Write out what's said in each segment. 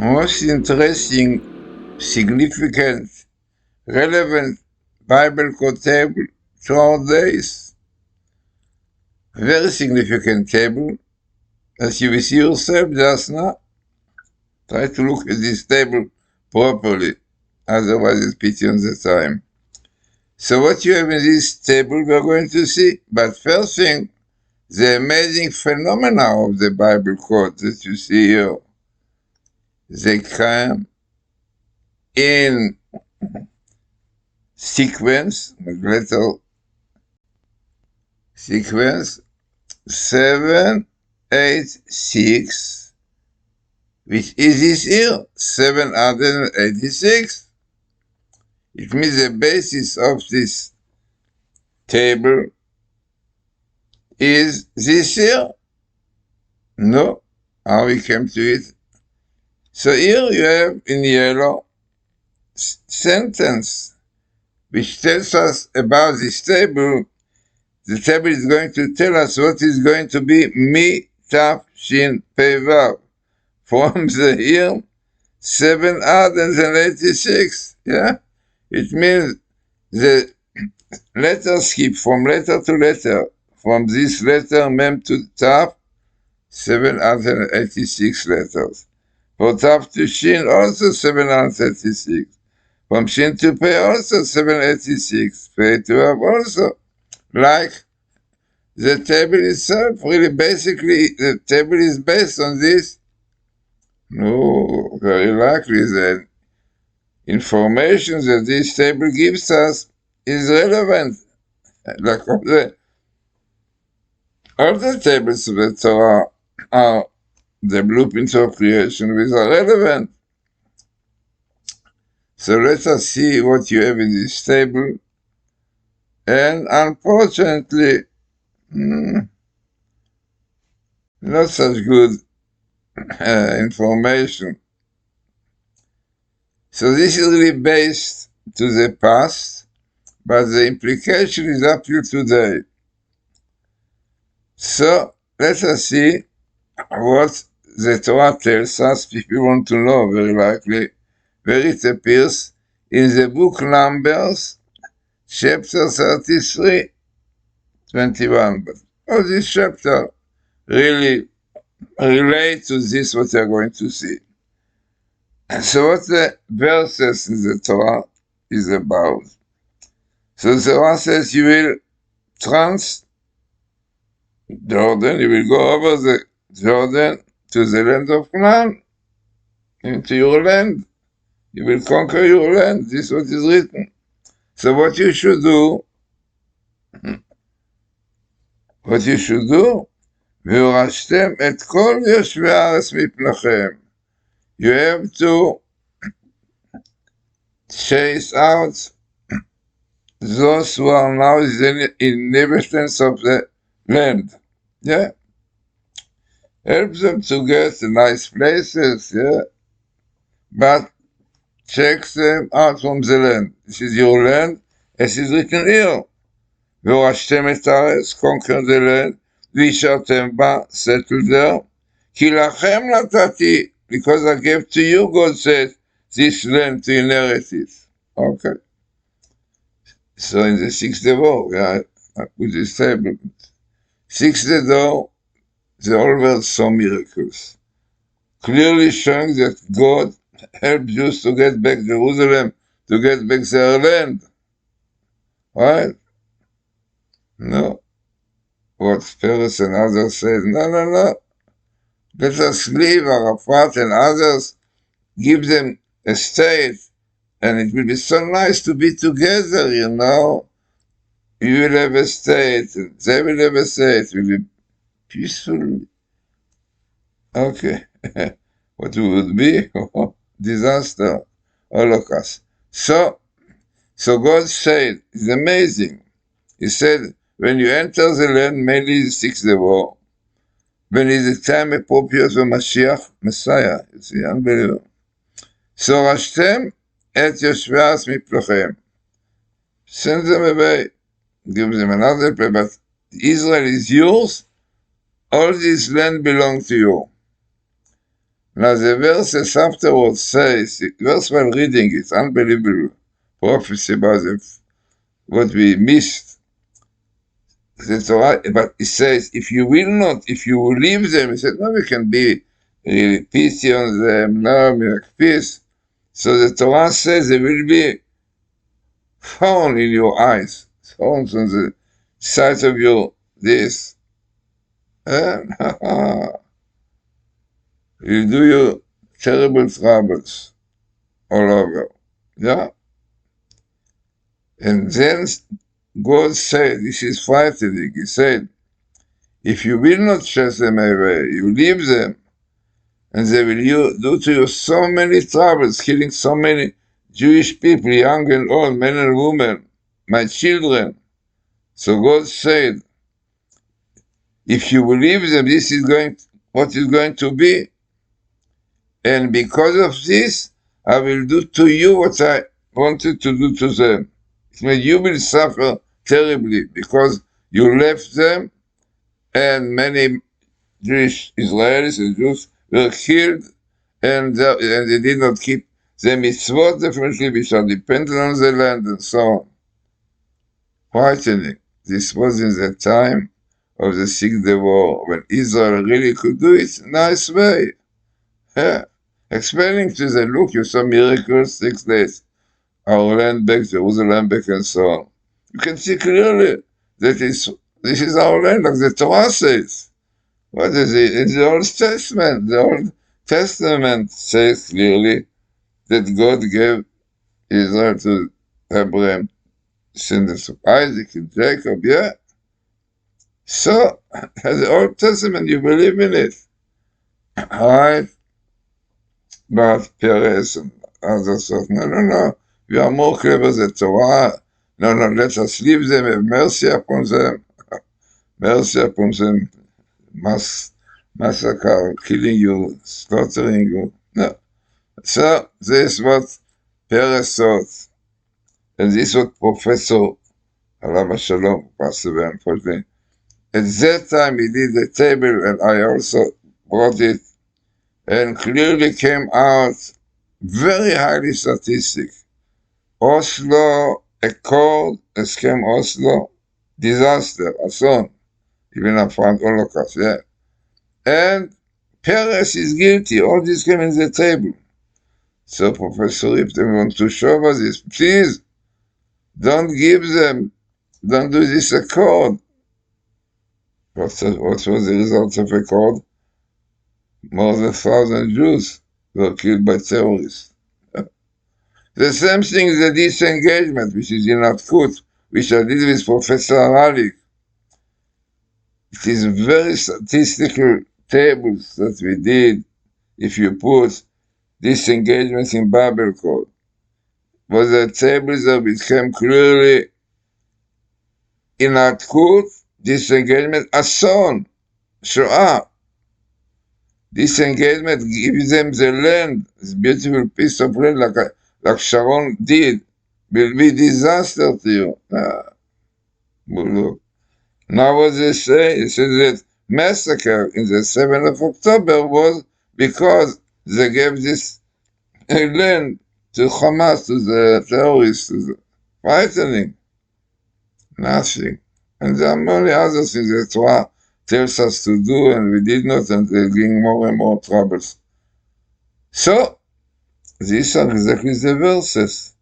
most interesting, significant, relevant Bible code table to our days. Very significant table, as you will see yourself just now. Try to look at this table properly, otherwise it's pity on the time. So what you have in this table we're going to see, but first thing, the amazing phenomena of the Bible code that you see here. They come in sequence, letter sequence 7, 8, 6, which is this here, 786. It means the basis of this table is this here. No, how we came to it. So here you have in yellow sentence which tells us about this table. The table is going to tell us what is going to be mi taf shin pei vav from the year 786. Yeah, it means the letter skip from letter to letter, from this letter mem to taf, 786 letters. For taf to shin also 736. From shin to pei also 786. Pei to vav also. Like the table itself, really basically the table is based on this. No, very likely the information that this table gives us is relevant. Like all the tables of the Torah are the blueprints of creation which are relevant. So let us see what you have in this table. And unfortunately, not such good information. So this is really based to the past, but the implication is up to today. So let us see what the Torah tells us, if you want to know, very likely, where it appears in the book Numbers, chapter 33, 21. But all this chapter really relate to this, what you're going to see. So what the verses in the Torah is about. So the Torah says you will trans Jordan, you will go over the Jordan to the land of Canaan, into your land. You will conquer your land. This is what is written. So what you should do, והורשתם את כל יושבי הארץ מפניכם. You have to chase out those who are now the inhabitants of the land. Yeah. Help them to get nice places, yeah. But check them out from the land. This is your land, as is written here. והורשתם את הארץ, conquer the land, וישרתם בה, settle there. כי לכם נתתי, because I gave to you, God said, this land to inherit it. Okay. So in the sixth day, I put this table. Sixth day, the whole world saw miracles, clearly showing that God helped Jews to get back Jerusalem, to get back their land. Right? No. What Peres and others said, no. Let us leave Arafat and others, give them a state, and it will be so nice to be together, you know. You will have a state, and they will have a state, it will be peaceful. Okay. What would be? Disaster, Holocaust. So God said, it's amazing. He said, when you enter the land, mainly the sixth day war, when it is the time appropriate for Mashiach, Messiah, you see, unbelievable. So רשתם את יושבי הארץ מפניכם. Send them away. Give them another place, but Israel is yours. All this land belongs to you. Now the verses afterwards says, verse while reading it, unbelievable prophecy about what we missed. The Torah, but it says, if you will leave them, he said, no, we can be really pity on them, no, make peace. So the Torah says there will be thorn in your eyes, thorns on the sides of your this. And you do your terrible troubles all over. Yeah? And then God said, this is frightening. He said, if you will not chase them away, you leave them, and they will do to you so many troubles, killing so many Jewish people, young and old, men and women, my children. So God said, if you will leave them, this is what is going to be. And because of this, I will do to you what I wanted to do to them. It means you will suffer terribly because you left them, and many Jewish Israelis and Jews were killed, and they did not keep the mitzvot, definitely, which are dependent on the land, and so on. Frightening. This was in the time of the Six Day War, when Israel really could do it in a nice way. Yeah. Explaining to them, look, you saw miracles, 6 days, our land back, Jerusalem back, and so on. You can see clearly that this is our land, like the Torah says. What is it? In the Old Testament. The Old Testament says clearly that God gave Israel to Abraham, descendants of Isaac and Jacob, yeah? So, the Old Testament, you believe in it. Right? But Perez and others thought, no, we are more clever than Torah. No, let us leave them, have mercy upon them. Mercy upon them. Massacre, killing you, slaughtering you. No. So, this is what Perez thought. And this is what Professor Alav Shalom passed away, unfortunately. At that time, he did the table, and I also brought it, and clearly came out very highly statistic. Oslo Accord, Eskem Oslo, disaster, Ason, even upon Holocaust, yeah. And Peres is guilty, all this came in the table. So Professor Ripton wants to show us this. Please, don't do this accord. What was the result of accord? More than 1,000 Jews were killed by terrorists. The same thing is the disengagement, which is in Atkut, which I did with Professor Aralik. It is very statistical tables that we did if you put disengagement in Bible code. But the tables that became clearly in Atkut, disengagement, Ason, Shoah. Disengagement gives them the land, this beautiful piece of land like Sharon did, will be disaster to you. Look. Now what they say, it says that massacre in the 7th of October was because they gave this land to Hamas, to the terrorists, to the frightening. Nothing. And there are many other things that Torah tells us to do, and we did not, and they're getting more and more troubles. So, these are exactly the verses.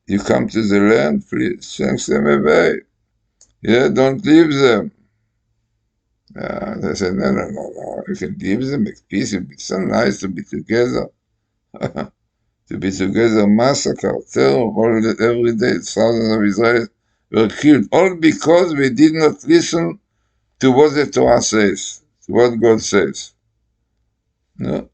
You come to the land, please, chase them away. Yeah, don't leave them. They said, no, you can leave them, make peace, it'd be so nice to be together. To be together, massacre, terror, every day, thousands of Israelis were killed, all because we did not listen to what the Torah says, to what God says. No.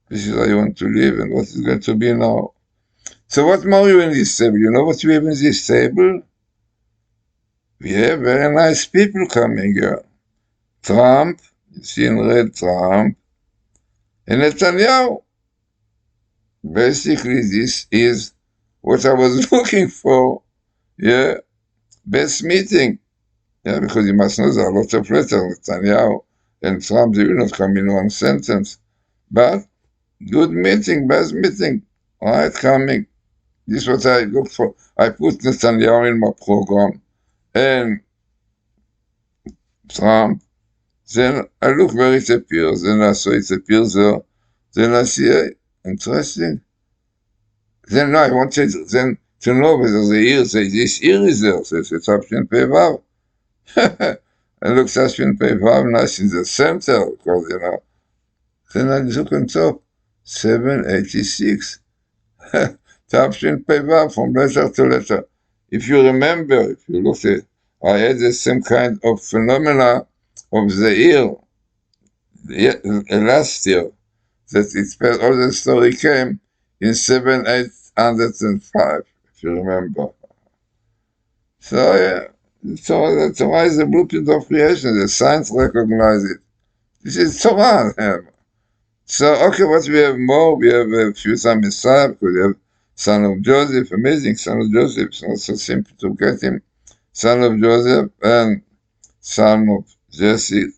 This is how you want to live, and what is going to be now. So what more you in this table? You know what we have in this table? We have very nice people coming here. Trump, you see in red Trump, and Netanyahu. Basically, this is what I was looking for. Yeah, best meeting. Yeah, because you must know there are a lot of letters, Netanyahu and Trump, they will not come in one sentence. But good meeting, best meeting, right, coming. This is what I looked for. I put Netanyahu in my program and Trump. Then I look where it appears. Then I saw it appears there. Then I see, hey, interesting. Then I wanted then to know whether the ear, say this ear is there. So it's option pay vav. And looks option pay vav nice in the center, because Then I look on top, 786. Option pay vav from letter to letter. If you remember, if you look at, I had the same kind of phenomena of the ear last year. That it all the story came in 7,805, if you remember. So yeah, so the Torah is the blueprint of creation. The science recognize it. This is Torah. So okay, what we have more? We have a few some Messiah, because we have son of Joseph, amazing son of Joseph. It's not so simple to get him. Son of Joseph and son of Jesse.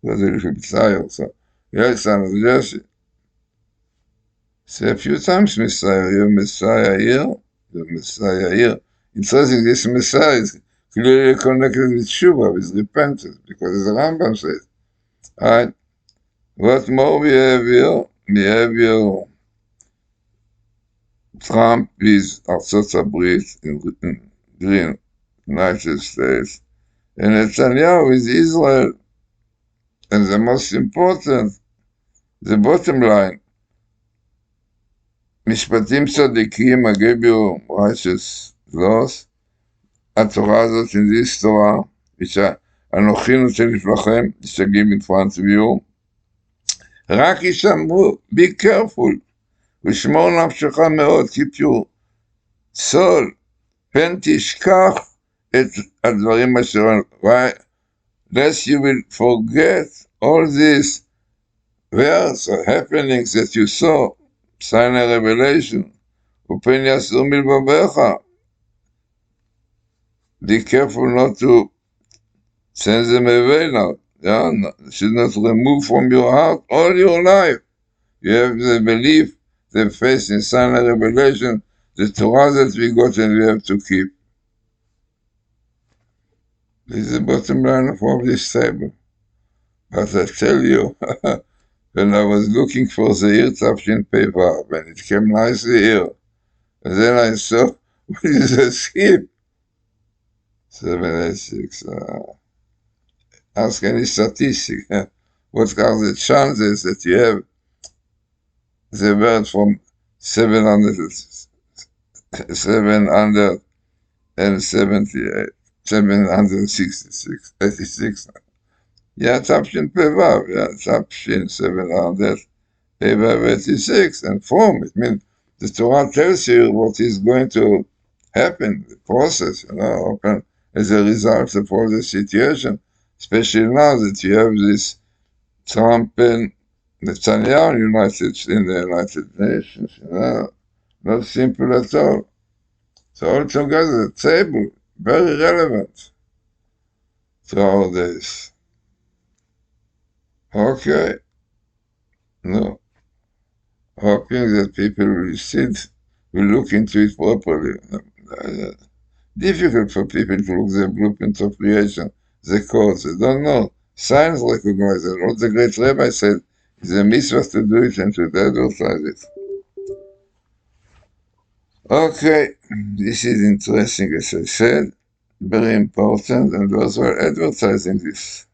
Was a little Messiah also. Yeah, son of Jesse. So a few times Messiah, you have Messiah here, you have Messiah here. Interesting, this Messiah is clearly connected with Shuvah, with repentance, because as the Rambam says. Alright, what more we have here? We have here Trump with Artsot Abrit in green, United States, and Netanyahu with Israel. And the most important, the bottom line, משפטים צדיקים, I gave you righteous laws, התורה הזאת, in this Torah, which אנוכי נותן לפניכם, which I give in front of you, רק ישמרו, be careful, ושמור נפשך מאוד, keep your soul, פן תשכח את הדברים אשר, right? Lest you will forget all these verse or happenings that you saw, sign a revelation, ופן יסור מלבביך. Be careful not to send them away now. Yeah, should not remove from your heart all your life. You have the belief, the faith in sign of revelation, the Torah that we got and we have to keep. This is the bottom line of all this table. But I tell you, when I was looking for the Year Matityahu paper, when it came nicely here, and then I saw, what is a skip? 786. Ask any statistic. What are the chances that you have the word from 778, 766, 86? Yeah, Tapshin Pevav, yeah, Tapshin 786, and form. It means the Torah tells you what is going to happen, the process, open as a result of all the situation, especially now that you have this Trump and Netanyahu in the United Nations, not simple at all. So altogether, the table, very relevant to our days. Okay, no, hoping that people will look into it properly. Difficult for people to look the blueprint of creation, the codes, they don't know. Science recognizes it. What the great rabbi said, it's a mitzvah to do it and to advertise it. Okay, this is interesting, as I said, very important, and those who are advertising this